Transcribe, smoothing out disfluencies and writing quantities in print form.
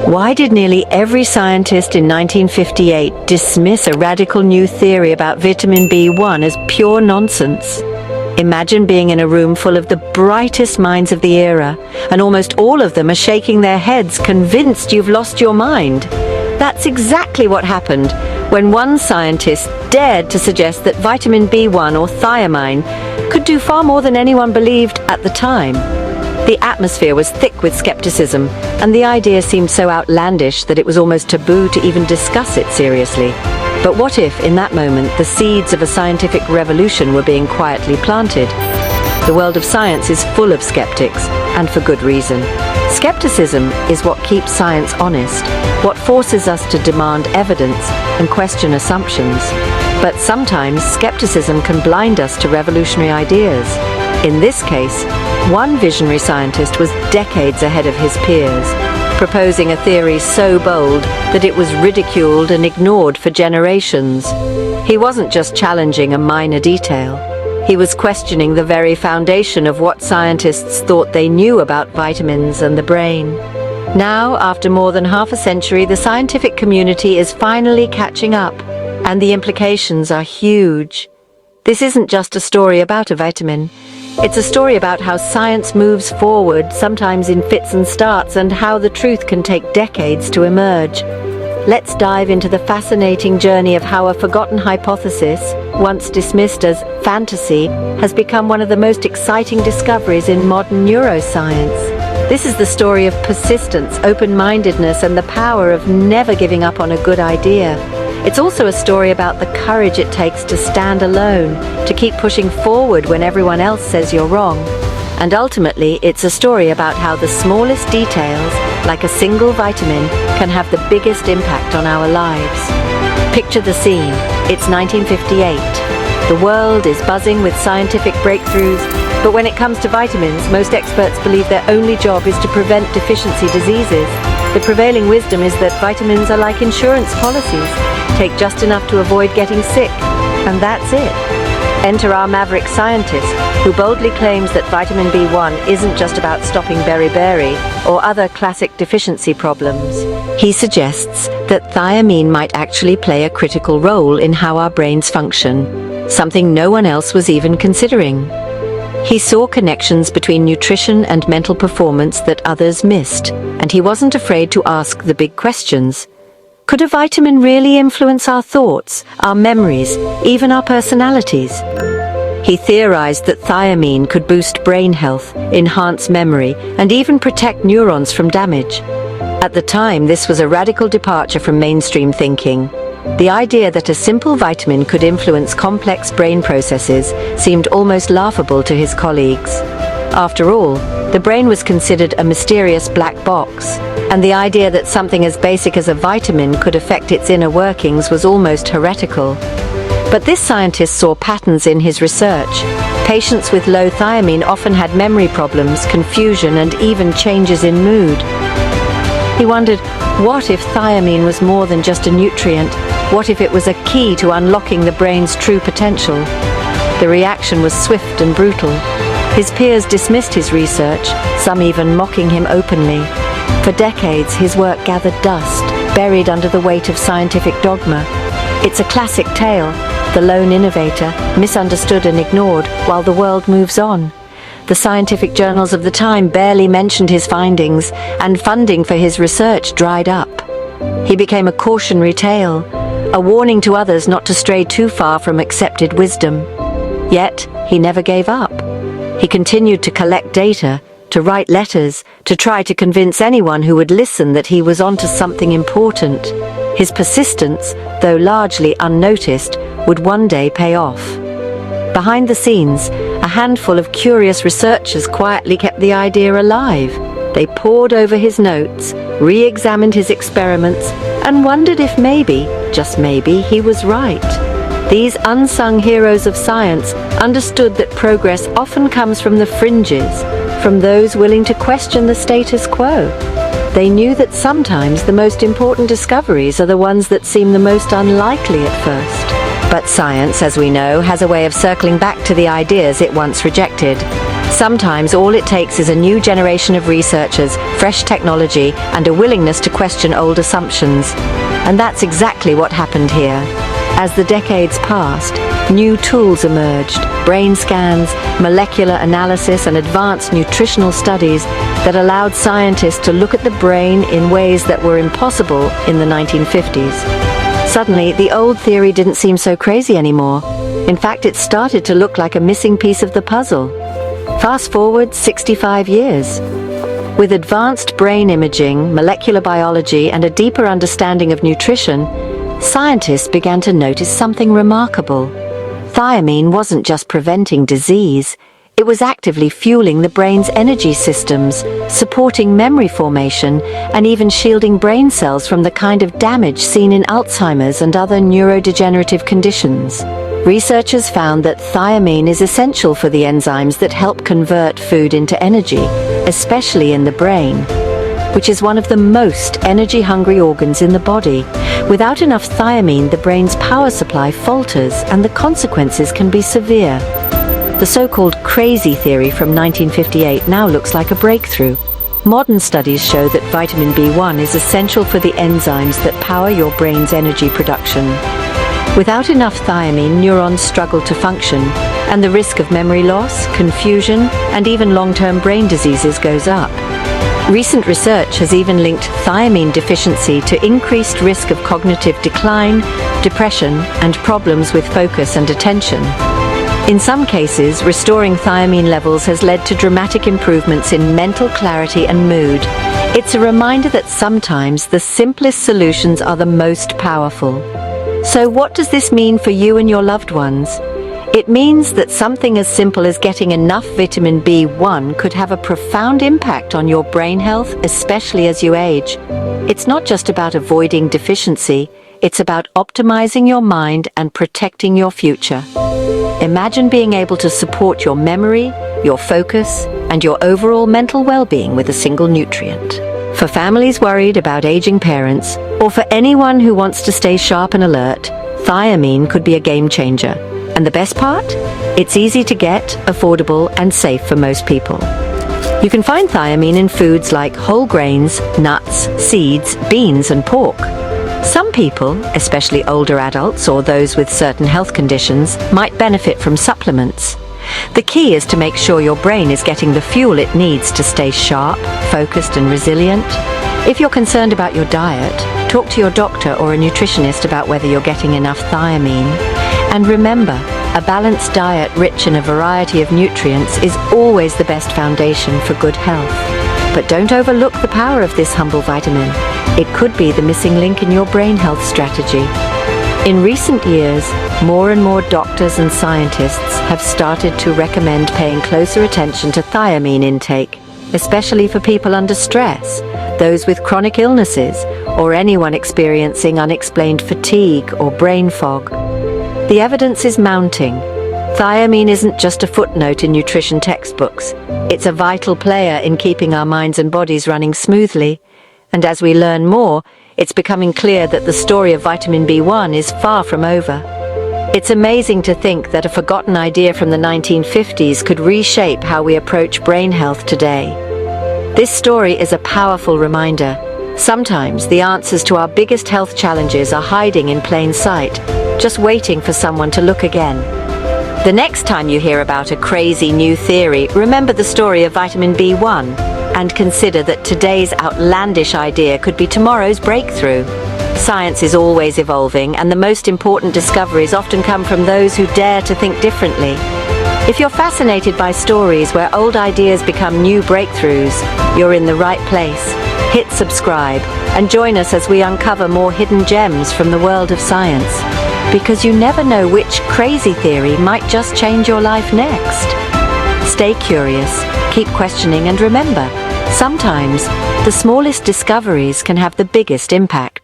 Why did nearly every scientist in 1958 dismiss a radical new theory about vitamin B1 as pure nonsense? Imagine being in a room full of the brightest minds of the era, and almost all of them are shaking their heads, convinced you've lost your mind. That's exactly what happened when one scientist dared to suggest that vitamin B1, or thiamine, could do far more than anyone believed at the time. The atmosphere was thick with skepticism, and the idea seemed so outlandish that it was almost taboo to even discuss it seriously. But what if, in that moment, the seeds of a scientific revolution were being quietly planted? The world of science is full of skeptics, and for good reason. Skepticism is what keeps science honest, what forces us to demand evidence and question assumptions. But sometimes skepticism can blind us to revolutionary ideas. In this case, one visionary scientist was decades ahead of his peers, proposing a theory so bold that it was ridiculed and ignored for generations. He wasn't just challenging a minor detail. He was questioning the very foundation of what scientists thought they knew about vitamins and the brain. Now, after more than half a century, the scientific community is finally catching up, and the implications are huge. This isn't just a story about a vitamin. It's a story about how science moves forward, sometimes in fits and starts, and how the truth can take decades to emerge. Let's dive into the fascinating journey of how a forgotten hypothesis, once dismissed as fantasy, has become one of the most exciting discoveries in modern neuroscience. This is the story of persistence, open-mindedness, and the power of never giving up on a good idea. It's also a story about the courage it takes to stand alone, to keep pushing forward when everyone else says you're wrong. And ultimately, it's a story about how the smallest details, like a single vitamin, can have the biggest impact on our lives. Picture the scene. It's 1958. The world is buzzing with scientific breakthroughs, but when it comes to vitamins, most experts believe their only job is to prevent deficiency diseases. The prevailing wisdom is that vitamins are like insurance policies. Take just enough to avoid getting sick, and that's it. Enter our maverick scientist, who boldly claims that vitamin B1 isn't just about stopping beriberi or other classic deficiency problems. He suggests that thiamine might actually play a critical role in how our brains function, something no one else was even considering. He saw connections between nutrition and mental performance that others missed, and he wasn't afraid to ask the big questions. Could a vitamin really influence our thoughts, our memories, even our personalities? He theorized that thiamine could boost brain health, enhance memory, and even protect neurons from damage. At the time, this was a radical departure from mainstream thinking. The idea that a simple vitamin could influence complex brain processes seemed almost laughable to his colleagues. After all, the brain was considered a mysterious black box, and the idea that something as basic as a vitamin could affect its inner workings was almost heretical. But this scientist saw patterns in his research. Patients with low thiamine often had memory problems, confusion, and even changes in mood. He wondered, what if thiamine was more than just a nutrient? What if it was a key to unlocking the brain's true potential? The reaction was swift and brutal. His peers dismissed his research, some even mocking him openly. For decades, his work gathered dust, buried under the weight of scientific dogma. It's a classic tale, the lone innovator, misunderstood and ignored, while the world moves on. The scientific journals of the time barely mentioned his findings, and funding for his research dried up. He became a cautionary tale, a warning to others not to stray too far from accepted wisdom. Yet, he never gave up. He continued to collect data, to write letters, to try to convince anyone who would listen that he was onto something important. His persistence, though largely unnoticed, would one day pay off. Behind the scenes, a handful of curious researchers quietly kept the idea alive. They pored over his notes, re-examined his experiments, and wondered if maybe, just maybe, he was right. These unsung heroes of science understood that progress often comes from the fringes, from those willing to question the status quo. They knew that sometimes the most important discoveries are the ones that seem the most unlikely at first. But science, as we know, has a way of circling back to the ideas it once rejected. Sometimes all it takes is a new generation of researchers, fresh technology, and a willingness to question old assumptions. And that's exactly what happened here. As the decades passed, new tools emerged, brain scans, molecular analysis, and advanced nutritional studies that allowed scientists to look at the brain in ways that were impossible in the 1950s. Suddenly, the old theory didn't seem so crazy anymore. In fact, it started to look like a missing piece of the puzzle. Fast forward 65 years. With advanced brain imaging, molecular biology, and a deeper understanding of nutrition, scientists began to notice something remarkable. Thiamine wasn't just preventing disease, it was actively fueling the brain's energy systems, supporting memory formation, and even shielding brain cells from the kind of damage seen in Alzheimer's and other neurodegenerative conditions. Researchers found that thiamine is essential for the enzymes that help convert food into energy, especially in the brain, which is one of the most energy-hungry organs in the body. Without enough thiamine, the brain's power supply falters, and the consequences can be severe. The so-called crazy theory from 1958 now looks like a breakthrough. Modern studies show that vitamin B1 is essential for the enzymes that power your brain's energy production. Without enough thiamine, neurons struggle to function, and the risk of memory loss, confusion, and even long-term brain diseases goes up. Recent research has even linked thiamine deficiency to increased risk of cognitive decline, depression, and problems with focus and attention. In some cases, restoring thiamine levels has led to dramatic improvements in mental clarity and mood. It's a reminder that sometimes the simplest solutions are the most powerful. So what does this mean for you and your loved ones? It means that something as simple as getting enough vitamin B1 could have a profound impact on your brain health, especially as you age. It's not just about avoiding deficiency, it's about optimizing your mind and protecting your future. Imagine being able to support your memory, your focus, and your overall mental well-being with a single nutrient. For families worried about aging parents, or for anyone who wants to stay sharp and alert, thiamine could be a game changer. And the best part? It's easy to get, affordable, and safe for most people. You can find thiamine in foods like whole grains, nuts, seeds, beans, and pork. Some people, especially older adults or those with certain health conditions, might benefit from supplements. The key is to make sure your brain is getting the fuel it needs to stay sharp, focused, and resilient. If you're concerned about your diet, talk to your doctor or a nutritionist about whether you're getting enough thiamine. And remember, a balanced diet rich in a variety of nutrients is always the best foundation for good health. But don't overlook the power of this humble vitamin. It could be the missing link in your brain health strategy. In recent years, more and more doctors and scientists have started to recommend paying closer attention to thiamine intake, especially for people under stress, those with chronic illnesses, or anyone experiencing unexplained fatigue or brain fog. The evidence is mounting. Thiamine isn't just a footnote in nutrition textbooks. It's a vital player in keeping our minds and bodies running smoothly. And as we learn more, it's becoming clear that the story of vitamin B1 is far from over. It's amazing to think that a forgotten idea from the 1950s could reshape how we approach brain health today. This story is a powerful reminder. Sometimes the answers to our biggest health challenges are hiding in plain sight, just waiting for someone to look again. The next time you hear about a crazy new theory, remember the story of vitamin B1 and consider that today's outlandish idea could be tomorrow's breakthrough. Science is always evolving, and the most important discoveries often come from those who dare to think differently. If you're fascinated by stories where old ideas become new breakthroughs, you're in the right place. Hit subscribe and join us as we uncover more hidden gems from the world of science. Because you never know which crazy theory might just change your life next. Stay curious, keep questioning, and remember, sometimes the smallest discoveries can have the biggest impact.